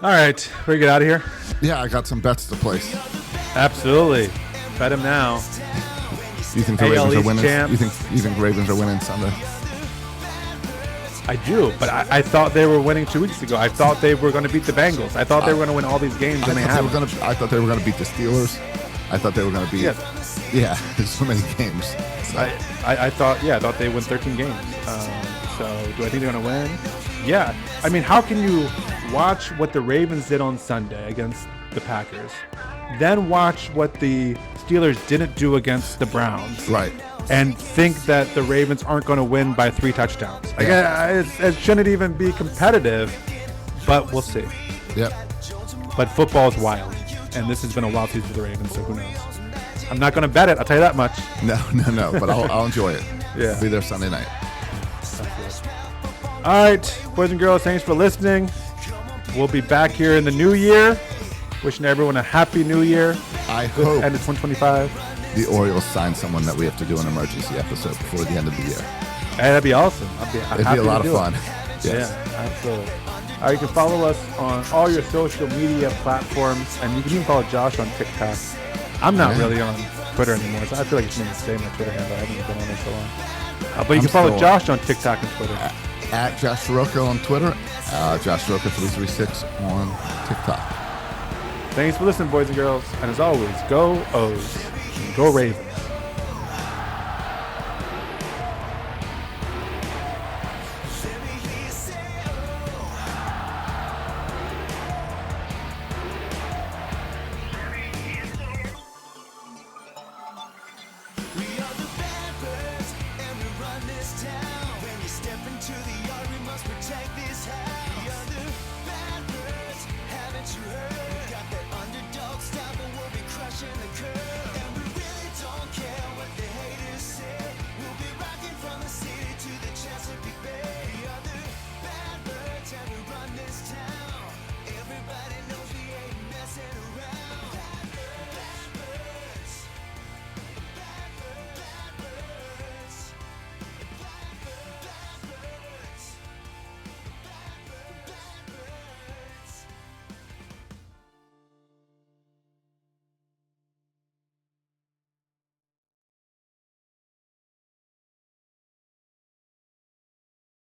All right. Ready to get out of here? Yeah, I got some bets to place. Absolutely. Bet them now. You think the AL Ravens are East winning? champs. You think Ravens are winning Sunday? I do, but I thought they were winning 2 weeks ago. I thought they were going to beat the Bengals. I thought they were going to win all these games, and they haven't. I thought they were gonna beat the Steelers. I thought they were gonna beat. Yeah, there's so many games. So, I thought they win 13 games. So do I think they're going to win? Yeah. I mean, how can you watch what the Ravens did on Sunday against the Packers, then watch what the Steelers didn't do against the Browns, right. and think that the Ravens aren't going to win by 3 touchdowns. Like, it shouldn't even be competitive, but we'll see. Yep. But football is wild, and this has been a wild season for the Ravens, so who knows? I'm not going to bet it, I'll tell you that much. No, but I'll enjoy it. Yeah. I'll be there Sunday night. All right, boys and girls, thanks for listening. We'll be back here in the new year. Wishing everyone a happy new year. I hope end of 2025. The Orioles sign someone that we have to do an emergency episode before the end of the year. Hey, that'd be awesome. It'd be a lot of fun. Yes. Yeah, absolutely. All right, you can follow us on all your social media platforms, and you can even follow Josh on TikTok. I'm not really on Twitter anymore, so I feel like it's going to stay my Twitter handle. I haven't been on it so long. But you can follow Josh on TikTok and Twitter. At Josh Soroka on Twitter, Josh Soroka 336 on TikTok. Thanks for listening, boys and girls. And as always, go O's and go Ravens.